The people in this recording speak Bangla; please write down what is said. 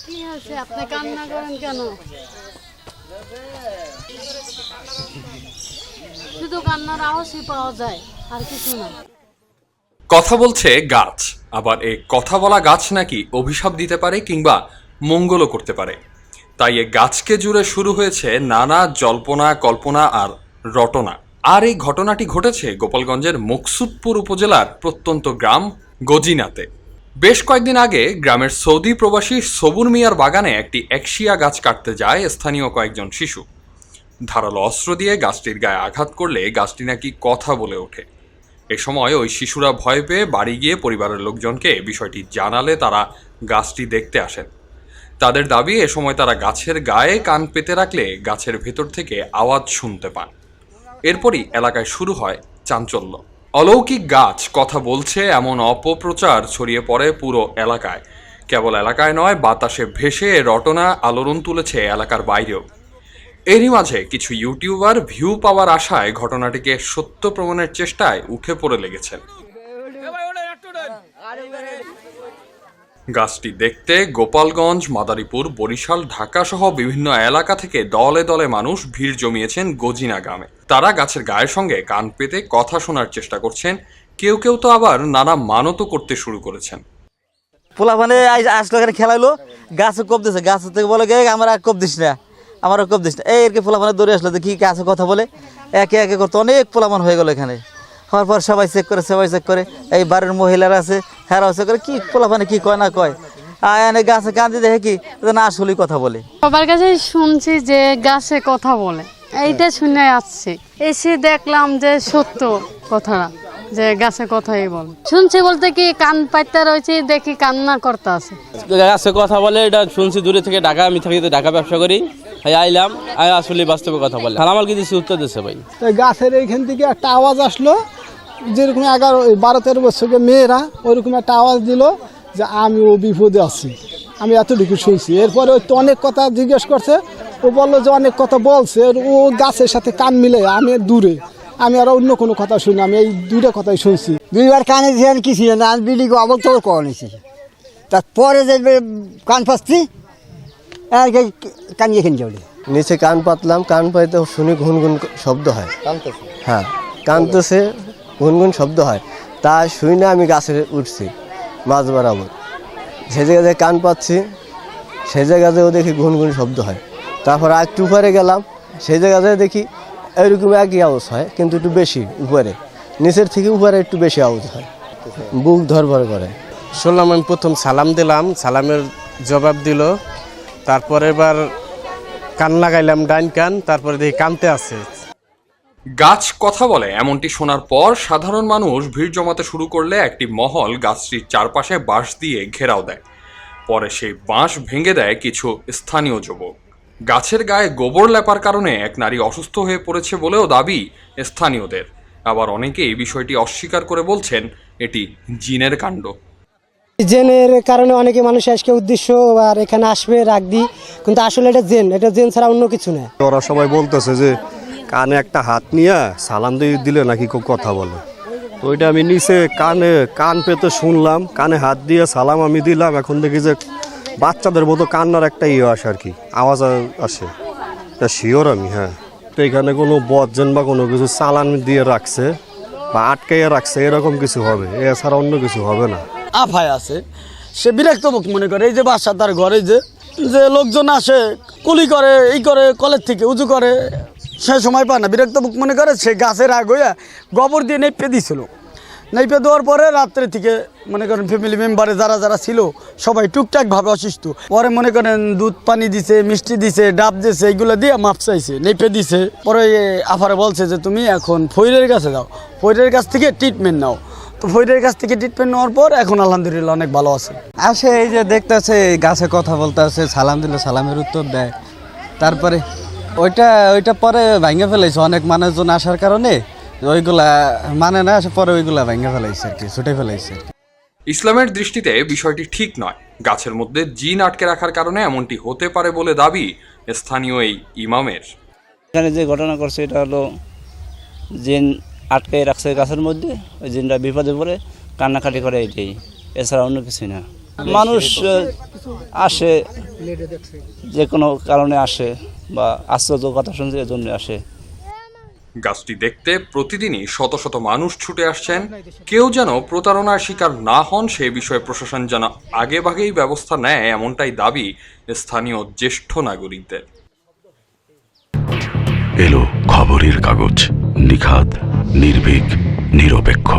কি হয়েছে, আপনি কান্না করেন কেন? শুধু কান্নার আওয়াজই পাওয়া যায়, আর কিছু না। কথা বলছে গাছ, আবার এই কথা বলা গাছ নাকি অভিশাপ দিতে পারে কিংবা মঙ্গলও করতে পারে। তাই এ গাছকে জুড়ে শুরু হয়েছে নানা জল্পনা কল্পনা আর রটনা। আর এই ঘটনাটি ঘটেছে গোপালগঞ্জের মুকসুদপুর উপজেলার প্রত্যন্ত গ্রাম গজিনাতে। বেশ কয়েকদিন আগে গ্রামের সৌদি প্রবাসী সবুর মিয়ার বাগানে একটি একশিয়া গাছ কাটতে যায় স্থানীয় কয়েকজন শিশু। ধারালো অস্ত্র দিয়ে গাছটির গায়ে আঘাত করলে গাছটি নাকি কথা বলে ওঠে। এ সময় ওই শিশুরা ভয় পেয়ে বাড়ি গিয়ে পরিবারের লোকজনকে বিষয়টি জানালে তারা গাছটি দেখতে আসেন। তাদের দাবি, এ সময় তারা গাছের গায়ে কান পেতে রাখলে গাছের ভেতর থেকে আওয়াজ শুনতে পান। এরপরই এলাকায় শুরু হয় চাঞ্চল্য। অলৌকিক গাছ কথা বলছে এমন অপপ্রচার ছড়িয়ে পড়ে পুরো এলাকায়। কেবল এলাকায় নয়, বাতাসে ভেসে রটনা আলোড়ন তুলেছে এলাকার বাইরেও। এরই মাঝে কিছু ইউটিউবার ভিউ পাওয়ার আশায় ঘটনাটিকে সত্য প্রমাণের চেষ্টায় উঠে পড়ে লেগেছেন। গাছটি দেখতে গোপালগঞ্জ, মাদারীপুর, বরিশাল, ঢাকা সহ বিভিন্ন এলাকা থেকে দলে দলে মানুষ ভিড় জমিয়েছেন গজিনা গ্রামে। তারা গাছের গায়ের সঙ্গে কান পেতে কথা শোনার চেষ্টা করছেন। কেউ কেউ তো আবার নানা মানতও করতে শুরু করেছেন। পোলা মানে আসলো এখানে খেলাইলো, গাছে কোপ দিছে, গাছ থেকে বলে গে আমার আর কোপ দিস না, আমারও কোপ দিস না। এই এরকে পোলা মানে দৌড়ে আসলো, কি গাছে কথা বলে একে একে করতে অনেক পোলামান হয়ে গেল এখানে। হওয়ার পর সবাই চেক করে এই বাড়ির মহিলারা আছে, হ্যাঁ চেক করে কি পোলা মানে কি কয় না কয়, এনে গাছে কান্দি দেখে কি না আসলেই কথা বলে। সবার কাছে শুনছি যে গাছে কথা বলে, এইটা শুনে আসছি। এসে দেখলাম যে সত্য কথাটা, যে গাছে কথাই বলে। শুনছি বলতে কি কান পাইতে রয়েছে, দেখি কান্না করতে আছে। গাছে কথা বলে এটা শুনছি দূরে থেকে। ঢাকা, আমি থাকি ঢাকা ব্যবসা করি, আইলাম আসলে বাস্তবে কথা বলে। আমার কি দিচ্ছে উত্তর দিচ্ছে ভাই। গাছের এইখান থেকে একটা আওয়াজ আসলো, যেরকম 11-12-13 বছরের মেয়েরা ওইরকম একটা আওয়াজ দিল যে আমি ও বিপদে আছি। আমি এতটুকু শুনছি। এরপরে ওই তো অনেক কথা জিজ্ঞেস করছে, ও বললো যে অনেক কথা বলছে, ও গাছের সাথে কান মিলে। আমি দূরে, আমি আর অন্য কোনো কথা শুনি, আমি এই দুইটা কথাই শুনছি। দুইবার কানে দিয়েছেন কি ছিল না, বিলি আবার তোর করা নিয়েছি। তারপরে যে কান পাচ্ছি কান এখানে যাবে নিচে কান পাতলাম, কান পাইতে শুনি ঘুনঘুন শব্দ হয়। হ্যাঁ, কানতেছে, ঘুনঘুন শব্দ হয়। তা শুই না আমি গাছে উঠছি মাছ বরাবর। সেই জায়গায় কান পাচ্ছি, সেই জায়গাতেও দেখি ঘুনঘুন শব্দ হয়। তারপর একটু উপরে গেলাম, সেই জায়গাতে দেখি এরকম একই আওয়াজ হয়, কিন্তু একটু বেশি উপরে, নিচের থেকে উপরে একটু বেশি আওয়াজ হয়, বুক ধরভর করে। শুনলাম, আমি প্রথম সালাম দিলাম, সালামের জবাব দিল। তারপরে এবার কান লাগাইলাম ডাইন কান, তারপরে দেখি কানতে আছে। গাছ কথা বলে এমনটি শোনার পর সাধারণ মানুষ ভিড় জমাতে শুরু করলে একটি মহল গাছটির চারপাশে বাঁশ দিয়ে ঘেরাও দেয়। পরে সেই বাঁশ ভেঙে দেয় কিছু স্থানীয় যুবক। গাছের গায়ে গোবর লেপার কারণে এক নারী অসুস্থ হয়ে পড়েছে বলেও দাবি স্থানীয়দের। আবার অনেকেই বিষয়টি অস্বীকার করে বলছেন এটি জিনের কাণ্ড। জেনের কারণে অনেকে মানুষ আজকে উদ্দেশ্য আর এখানে আসবে রাগ দি, কিন্তু আসলে এটা জেন ছাড়া অন্য কিছু না। ওরা সবাই বলতেছে যে কানে একটা হাত নিয়ে সালাম দিয়ে দিলে নাকি খুব কথা বলে। তো ওইটা আমি নিচে কান পেতে শুনলাম, কানে হাত দিয়ে সালাম আমি দিলাম। এখন দেখি যে বাচ্চাদের মতো কান্নার একটা আসে আর কি, আওয়াজ আসে। তা শিওর আমি, হ্যাঁ, তো এখানে কোনো বদজেন বা কোনো কিছু চালান দিয়ে রাখছে বা আটকাইয়া রাখছে, এরকম কিছু হবে, এছাড়া অন্য কিছু হবে না। আফায় আছে, সে বিরক্ত মুখ মনে করে। এই যে বাসা তার ঘরে যে লোকজন আসে, কুলি করে, এই করে, কলের থেকে উঁচু করে, সে সময় পায় না, বিরক্ত মুখ মনে করে। সে গাছের আগ হইয়া গোবর দিয়ে নেপে দিয়েছিল। নেপে দেওয়ার পরে রাত্রে থেকে মনে করেন ফ্যামিলি মেম্বারে যারা ছিল সবাই টুকটাকভাবে অসুস্থ। পরে মনে করেন দুধ পানি দিছে, মিষ্টি দিছে, ডাব দিছে, এইগুলো দিয়ে মাপ চাইছে, নেপে দিছে। পরে আফারে বলছে যে তুমি এখন ফৈরের কাছে যাও, ফৈরের কাছ থেকে ট্রিটমেন্ট নাও। তো ফৈরের কাছ থেকে ট্রিটমেন্ট নেওয়ার পর এখন আলহামদুলিল্লাহ অনেক ভালো আছে। আসে এই যে দেখতেছে গাছে কথা বলতে আছে, সালাম দিলে সালামের উত্তর দেয়। তারপরে ওইটা পরে ভাঙে ফেলাইছে, অনেক মানুষজন আসার কারণে ওইগুলা মানে না, পরে ওইগুলা ভাঙে ফেলাইছে আর কি, ছুটে ফেলাইছে। ইসলামের দৃষ্টিতে বিষয়টি ঠিক নয়। গাছের মধ্যে জিন আটকে রাখার কারণে এমনটি হতে পারে বলে দাবি স্থানীয় এই ইমামের। এখানে যে ঘটনা করছে এটা হলো জিন আটকে রাখছে গাছের মধ্যে, ওই জিনটা বিপদে পড়ে কান্নাকাটি করে, এটাই, এছাড়া অন্য কিছুই না। মানুষ আসে যে কোনো কারণে আসে বা আশ্চর্য কথা শুনছে এজন্য আসে। গাছটি দেখতে প্রতিদিনই শত শত মানুষ ছুটে আসছেন। কেউ যেন প্রতারণার শিকার না হন সে বিষয়ে প্রশাসন যেন আগেভাগেই ব্যবস্থা নেয় এমনটাই দাবি স্থানীয় জ্যেষ্ঠ নাগরিকদের। এলো খবরের কাগজ, নিখাত, নির্ভীক, নিরপেক্ষ।